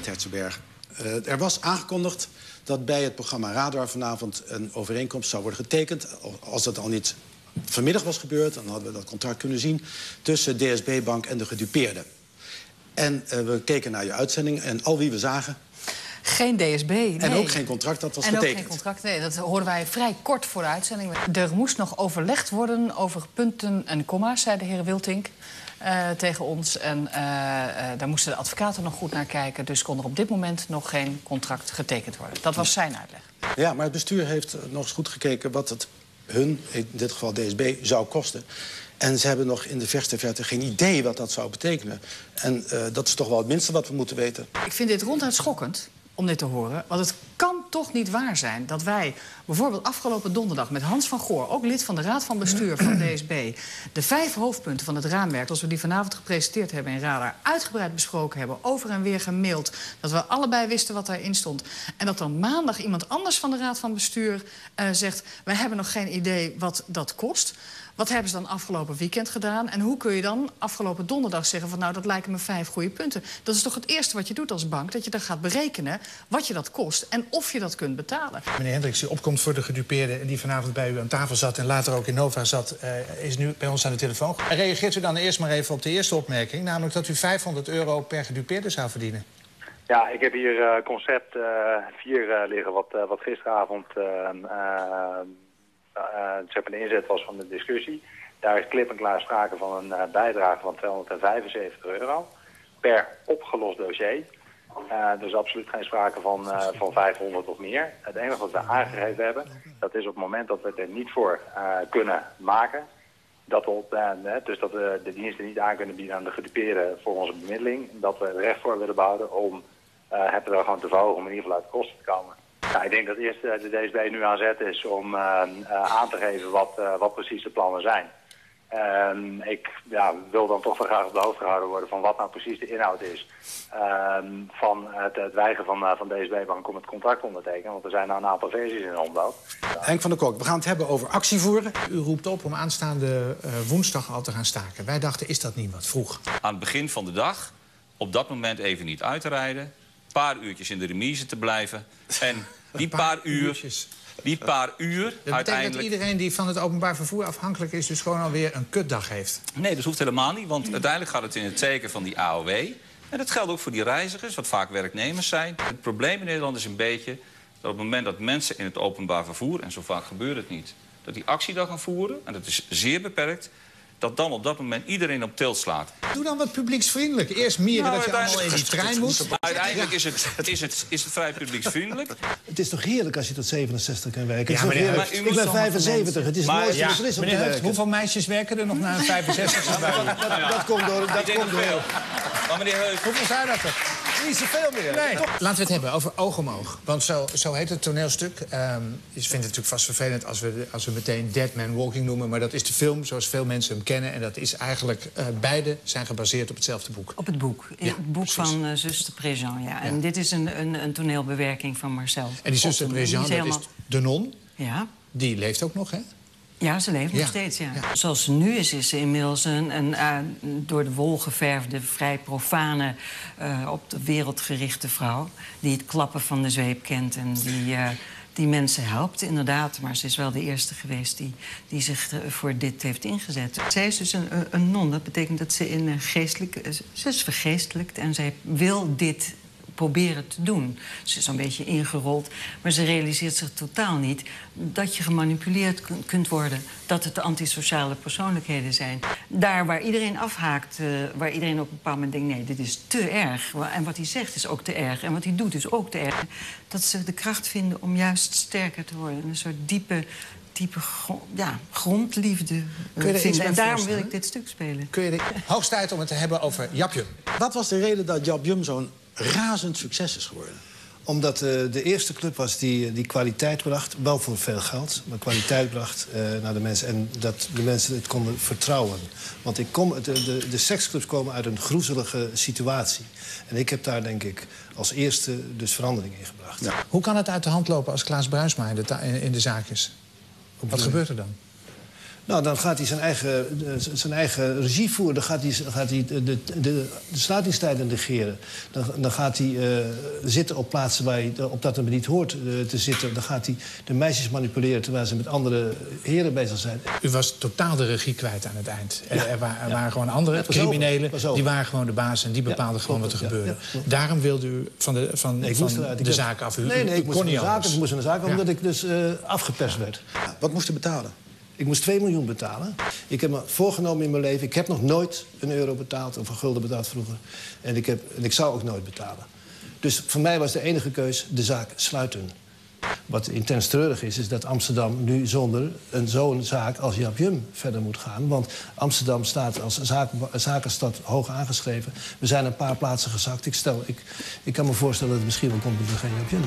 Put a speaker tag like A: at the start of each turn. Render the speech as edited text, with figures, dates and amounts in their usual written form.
A: met Herzenberg. Er was aangekondigd dat bij het programma Radar vanavond een overeenkomst zou worden getekend. Als dat al niet vanmiddag was gebeurd, dan hadden we dat contract kunnen zien tussen DSB-bank en de gedupeerden. En we keken naar je uitzending en al wie we zagen...
B: Geen DSB, nee.
A: En ook geen contract, dat was getekend.
B: En ook geen contract, nee. Dat hoorden wij vrij kort voor de uitzending. Er moest nog overlegd worden over punten en komma's, zei de heer Wiltink tegen ons. En daar moesten de advocaten nog goed naar kijken. Dus kon er op dit moment nog geen contract getekend worden. Dat was zijn uitleg.
A: Ja, maar het bestuur heeft nog eens goed gekeken wat het hun, in dit geval DSB, zou kosten. En ze hebben nog in de verste verte geen idee wat dat zou betekenen. En dat is toch wel het minste wat we moeten weten.
B: Ik vind dit ronduit schokkend om dit te horen. Want het kan toch niet waar zijn dat wij bijvoorbeeld afgelopen donderdag met Hans van Goor, ook lid van de Raad van Bestuur van DSB, de 5 hoofdpunten van het raamwerk, zoals we die vanavond gepresenteerd hebben in Radar, uitgebreid besproken hebben, over en weer gemaild, dat we allebei wisten wat daarin stond. En dat dan maandag iemand anders van de Raad van Bestuur zegt, wij hebben nog geen idee wat dat kost. Wat hebben ze dan afgelopen weekend gedaan? En hoe kun je dan afgelopen donderdag zeggen van nou, dat lijken me 5 goede punten. Dat is toch het eerste wat je doet als bank, dat je dan gaat berekenen wat je dat kost en of je dat kunt betalen.
C: Meneer Hendricks, die opkomt voor de gedupeerde en die vanavond bij u aan tafel zat en later ook in Nova zat, is nu bij ons aan de telefoon. Reageert u dan eerst maar even op de eerste opmerking, namelijk dat u €500 per gedupeerde zou verdienen?
D: Ja, ik heb hier concept 4 liggen, wat gisteravond de inzet was van de discussie. Daar is klip en klaar sprake van een bijdrage van €275 per opgelost dossier. Dus absoluut geen sprake van 500 of meer. Het enige wat we aangegeven hebben, dat is op het moment dat we het er niet voor kunnen maken, dat we de diensten niet aan kunnen bieden aan de gedupeerden voor onze bemiddeling, dat we er recht voor willen behouden om het er gewoon te verhogen om in ieder geval uit de kosten te komen. Nou, ik denk dat eerst de DSB nu aan zet is om aan te geven wat precies de plannen zijn. Ik wil dan toch wel graag op de hoogte gehouden worden van wat nou precies de inhoud is van het weigeren van DSB-bank om het contract te ondertekenen. Want er zijn nou een aantal versies in de omloop.
A: Henk van der Kolk, we gaan het hebben over actie voeren.
C: U roept op om aanstaande woensdag al te gaan staken. Wij dachten, is dat niet wat vroeg?
E: Aan het begin van de dag, op dat moment even niet uit te rijden, een paar uurtjes in de remise te blijven en die paar uur
C: dat betekent dat iedereen die van het openbaar vervoer afhankelijk is dus gewoon alweer een kutdag heeft?
E: Nee, dat hoeft helemaal niet, want uiteindelijk gaat het in het teken van die AOW. En dat geldt ook voor die reizigers, wat vaak werknemers zijn. Het probleem in Nederland is een beetje dat op het moment dat mensen in het openbaar vervoer, en zo vaak gebeurt het niet, dat die actiedag gaan voeren, en dat is zeer beperkt, dat dan op dat moment iedereen op tilt slaat.
C: Doe dan wat publieksvriendelijk. Eerst mieren dat je allemaal in die trein moet.
E: Uiteindelijk is het vrij publieksvriendelijk.
F: Het is toch heerlijk als je tot 67 kan werken?
C: Ja, maar
F: ik ben 75, het is het mooiste wat er is om te werken.
C: Hoeveel meisjes werken er nog na een 65?
F: Dat komt door.
E: Maar meneer Heus,
C: hoeveel zijn dat er?
F: Niet zoveel meer.
C: Nee. Laten we het hebben over Oog om Oog. Want zo heet het toneelstuk. Je vindt het natuurlijk vast vervelend als we meteen Dead Man Walking noemen. Maar dat is de film zoals veel mensen hem kennen. En dat is eigenlijk, beide zijn gebaseerd op hetzelfde boek.
G: Op het boek.
C: Ja,
G: het boek van zuster Préjean, ja. En dit is een toneelbewerking van Marcel.
C: En die zuster Préjean, dat is de non.
G: Ja.
C: Die leeft ook nog, hè?
G: Ja, ze leeft nog steeds, ja. Zoals ze nu is ze inmiddels een door de wol geverfde, vrij profane, op de wereld gerichte vrouw. Die het klappen van de zweep kent en die mensen helpt, inderdaad. Maar ze is wel de eerste geweest die zich voor dit heeft ingezet. Zij is dus een non. Dat betekent dat ze ze is vergeestelijkt en zij wil dit proberen te doen. Ze is een beetje ingerold, maar ze realiseert zich totaal niet dat je gemanipuleerd kunt worden, dat het de antisociale persoonlijkheden zijn. Daar waar iedereen afhaakt, waar iedereen op een bepaald moment denkt, nee, dit is te erg. En wat hij zegt is ook te erg. En wat hij doet is ook te erg. Dat ze de kracht vinden om juist sterker te worden. Een soort diepe grondliefde vinden. En daarom wil ik dit stuk spelen.
C: Hoogst tijd om het te hebben over Jaap Jum.
A: Wat was de reden dat Jaap Jum zo'n razend succes is geworden?
F: Omdat de eerste club was die kwaliteit bracht, wel voor veel geld, maar kwaliteit bracht naar de mensen. En dat de mensen het konden vertrouwen. Want de seksclubs komen uit een groezelige situatie. En ik heb daar, denk ik, als eerste dus verandering in gebracht.
C: Ja. Hoe kan het uit de hand lopen als Klaas Bruinsma in de zaak is? Wat gebeurt er dan?
F: Nou, dan gaat hij zijn eigen regie voeren. Dan gaat hij de sluitingstijden negeren. Dan gaat hij zitten op plaatsen waar hij op dat moment niet hoort te zitten. Dan gaat hij de meisjes manipuleren terwijl ze met andere heren bezig zijn.
C: U was totaal de regie kwijt aan het eind. Ja. Er waren gewoon andere criminelen. Die waren gewoon de baas en die bepaalden gewoon wat er gebeurde. Ja. Daarom wilde u van de zaak af.
F: Ik moest van de zaak omdat ik dus afgeperst werd.
A: Wat moest u betalen?
F: Ik moest 2 miljoen betalen. Ik heb me voorgenomen in mijn leven... Ik heb nog nooit €1 betaald of een gulden betaald vroeger. En ik zou ook nooit betalen. Dus voor mij was de enige keus de zaak sluiten. Wat intens treurig is dat Amsterdam nu zonder zo'n zaak als Jaap Jum verder moet gaan. Want Amsterdam staat als zakenstad hoog aangeschreven. We zijn een paar plaatsen gezakt. Ik kan me voorstellen dat het misschien wel komt met geen Jaap Jum.